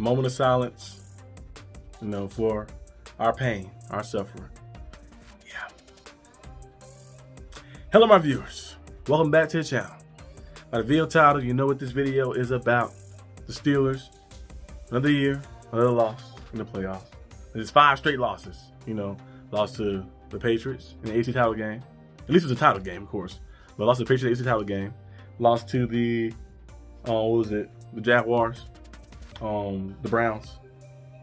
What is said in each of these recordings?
moment of silence, for our pain, our suffering. Yeah. Hello, my viewers. Welcome back to the channel. By the video title, you know what this video is about. The Steelers, another year, another loss in the playoffs. It's 5 straight losses. Lost to the Patriots in the AFC title game. At least it was a title game, of course. But lost to the Patriots in the AFC title game. Lost to the, the Jaguars, the Browns,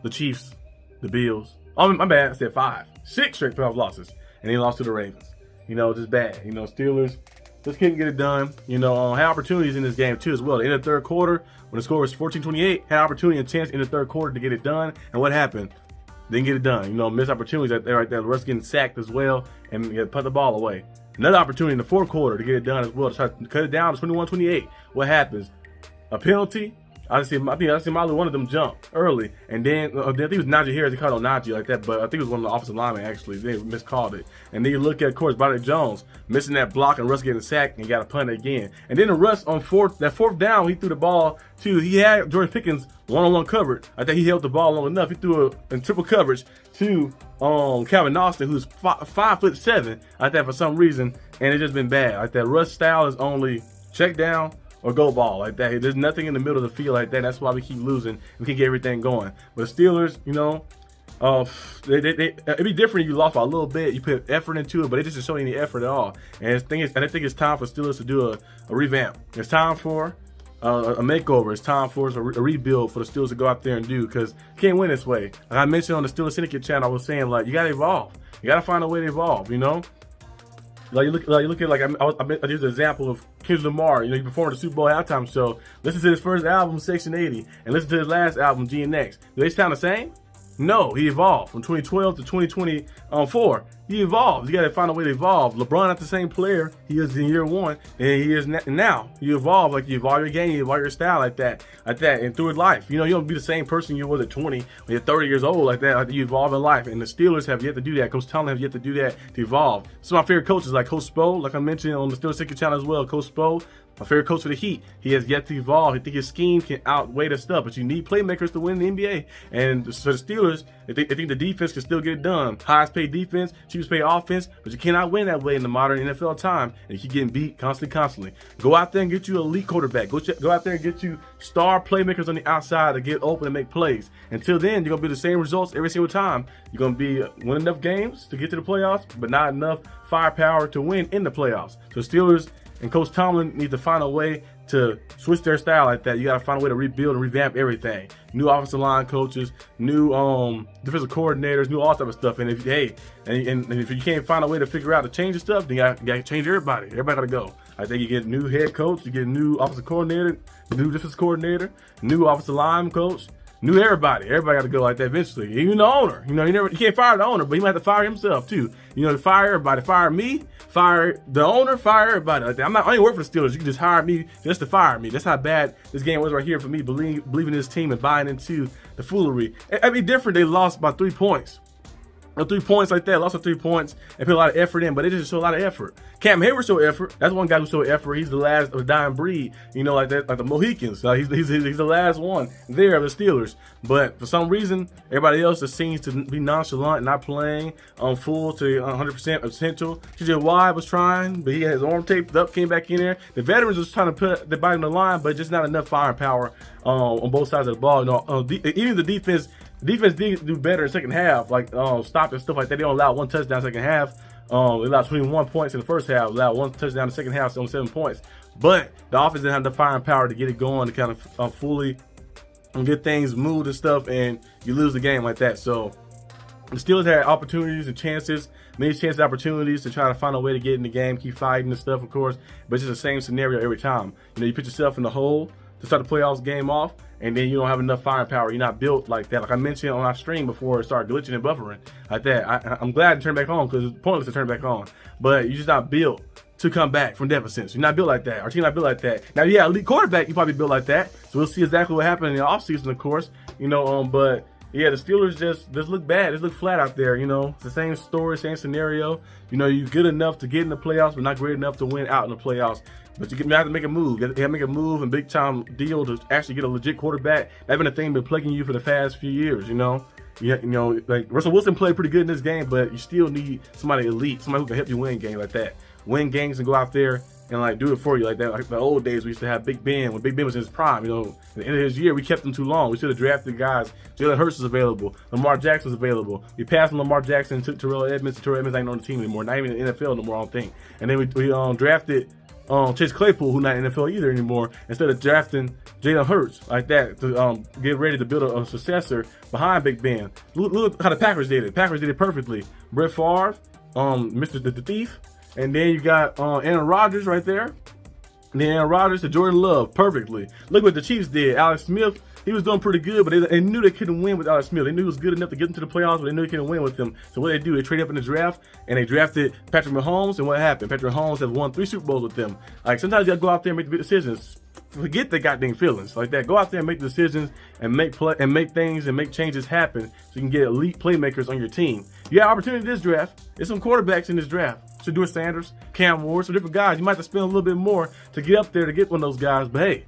the Chiefs, the Bills. Oh, my bad, I said 5. 6 straight playoff losses. And then lost to the Ravens. Just bad. Steelers just couldn't get it done. Had opportunities in this game too as well. In the third quarter, when the score was 14-28, had opportunity and chance in the third quarter to get it done. And what happened? Didn't get it done. Missed opportunities right there. The Russ getting sacked as well and put the ball away. Another opportunity in the fourth quarter to get it done as well. To try to cut it down to 21-28. What happens? A penalty. I think Molly one of them jump early, and then I think it was Najee Harris. He caught on Najee like that, but I think it was one of the offensive linemen actually. They miscalled it, and then you look at, of course, Broderick Jones missing that block and Russ getting sacked and got a punt again. And then the Russ on fourth down, he threw the ball to. He had George Pickens one-on-one covered. I think he held the ball long enough. He threw it in triple coverage to Calvin Austin, who's 5'7", like that for some reason, and it's just been bad. Like that, Russ style is only check down or go ball like that. There's nothing in the middle of the field like that. That's why we keep losing. We can't get everything going. But the Steelers, it'd be different if you lost by a little bit. You put effort into it, but it just doesn't show any effort at all. And I think it's time for Steelers to do a revamp. It's time for a makeover. It's time for a rebuild for the Steelers to go out there and do, because you can't win this way. Like I mentioned on the Steelers Syndicate channel, I was saying, like, you got to evolve. You got to find a way to evolve, Like you look at I used an example of Kendrick Lamar. He performed the Super Bowl halftime show. Listen to his first album, Section 80, and listen to his last album, GNX. Do they sound the same? No, he evolved from 2012 to 2024. He evolved. You got to find a way to evolve. LeBron not the same player he is in year one, and he is now. You evolve, like you evolve your game, you evolve your style like that, and through life. You don't be the same person you was at 20 when you're 30 years old like that. Like you evolve in life, and the Steelers have yet to do that. Coach Tomlin have yet to do that, to evolve. Some of my favorite coaches, like Coach Spo, like I mentioned on the Steelers Secret channel as well. Coach Spo, my favorite coach for the Heat, he has yet to evolve. I think his scheme can outweigh the stuff, but you need playmakers to win the NBA. And so the Steelers, I think the defense can still get it done. Highest paid defense, cheapest paid offense, but you cannot win that way in the modern NFL time. And you keep getting beat constantly. Go out there and get you an elite quarterback. Go out there and get you star playmakers on the outside to get open and make plays. Until then, you're going to be the same results every single time. You're going to be win enough games to get to the playoffs, but not enough firepower to win in the playoffs. So Steelers and Coach Tomlin need to find a way to switch their style like that. You got to find a way to rebuild and revamp everything. New offensive line coaches, new defensive coordinators, new all type of stuff. And if if you can't find a way to figure out to change the stuff, then you got to change everybody. Everybody got to go. I think you get a new head coach, you get a new offensive coordinator, new defensive coordinator, new offensive line coach. New everybody got to go like that eventually. Even the owner, you can't fire the owner, but he might have to fire himself too. To fire everybody, fire me, fire the owner, fire everybody like that. I ain't work for the Steelers. You can just hire me just to fire me. That's how bad this game was right here for me, believing in this team and buying into the foolery. It'd be different. They lost by 3 points. 3 points like that, lost by 3 points, and put a lot of effort in, but they just show a lot of effort. Cam Hayward showed effort. That's one guy who showed effort. He's the last of the dying breed, like that, like the Mohicans. He's the last one there of the Steelers. But for some reason, everybody else just seems to be nonchalant and not playing on full to 100% potential. TJ Watt was trying, but he had his arm taped up, came back in there. The veterans was trying to put the body on the line, but just not enough firepower on both sides of the ball. Even the defense. The defense did do better in the second half, like stopping stuff like that. They don't allow 1 touchdown in the second half. They allowed 21 points in the first half, allowed 1 touchdown in the second half, so on 7 points. But the offense didn't have the firing power to get it going, to kind of fully get things moved and stuff, and you lose the game like that. So the Steelers had opportunities and chances, many chances and opportunities to try to find a way to get in the game, keep fighting and stuff, of course. But it's just the same scenario every time. You put yourself in the hole to start the playoffs game off, and then you don't have enough firing power. You're not built like that. Like I mentioned on our stream before it started glitching and buffering like that. I'm glad to turn back on because it's pointless to turn back on. But you're just not built to come back from deficits. You're not built like that. Our team not built like that. Now, elite quarterback, you probably built like that. So we'll see exactly what happened in the offseason, of course. But yeah, the Steelers just look bad. Just look flat out there. You know, it's the same story, same scenario. You know, you're good enough to get in the playoffs, but not great enough to win out in the playoffs. But you have to make a move. You have to make a move and big time deal to actually get a legit quarterback. That's been a thing been plaguing you for the past few years. You know, like Russell Wilson played pretty good in this game, but you still need somebody elite, somebody who can help you win games like that. Win games and go out there and like do it for you like that. Like the old days, we used to have Big Ben when Big Ben was in his prime. You know, at the end of his year, we kept him too long. We should have drafted guys. Jalen Hurts was available. Lamar Jackson was available. We passed on Lamar Jackson, took Terrell Edmonds. Terrell Edmonds ain't on the team anymore. Not even in the NFL no more, I don't think. And then we drafted Chase Claypool, who's not in the NFL either anymore, instead of drafting Jalen Hurts like that to get ready to build a successor behind Big Ben. Look how the Packers did it. Packers did it perfectly. Brett Favre, Mr. the Thief. And then you got Aaron Rodgers right there. And then Aaron Rodgers to Jordan Love perfectly. Look what the Chiefs did. Alex Smith, he was doing pretty good, but they knew they couldn't win with Alex Smith. They knew he was good enough to get into the playoffs, but they knew they couldn't win with him. So what they do, they traded up in the draft, and they drafted Patrick Mahomes, and what happened? Patrick Mahomes have won 3 Super Bowls with them. Like, sometimes you gotta go out there and make the big decisions. Forget the goddamn feelings like that. Go out there and make decisions and make things and make changes happen so you can get elite playmakers on your team. You have opportunity in this draft. There's some quarterbacks in this draft. Shedeur Sanders, Cam Ward, some different guys. You might have to spend a little bit more to get up there to get one of those guys. But hey,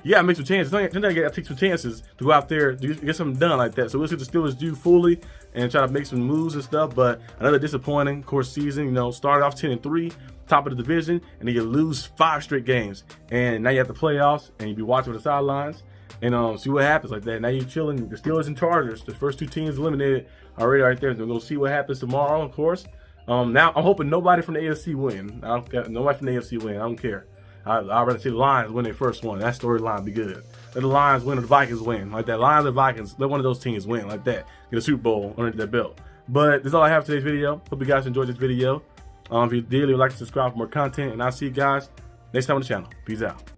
you gotta make some chances. Sometimes you gotta take some chances to go out there to get something done like that. So we'll see what the Steelers do fully and try to make some moves and stuff. But another disappointing, of course, season. You know, started off 10-3, top of the division, and then you lose 5 straight games. And now you have the playoffs, and you be watching the sidelines and see what happens like that. Now you're chilling. The Steelers and Chargers, the first 2 teams eliminated already right there. So we're gonna see what happens tomorrow, of course. Now I'm hoping nobody from the AFC win. Nobody from the AFC win. I don't care. I'd rather see the Lions win their first one. That storyline be good. Let the Lions win or the Vikings win. Like that. Lions or Vikings, let one of those teams win like that. Get a Super Bowl under their belt. But that's all I have for today's video. Hope you guys enjoyed this video. If you did, leave a like and subscribe for more content. And I'll see you guys next time on the channel. Peace out.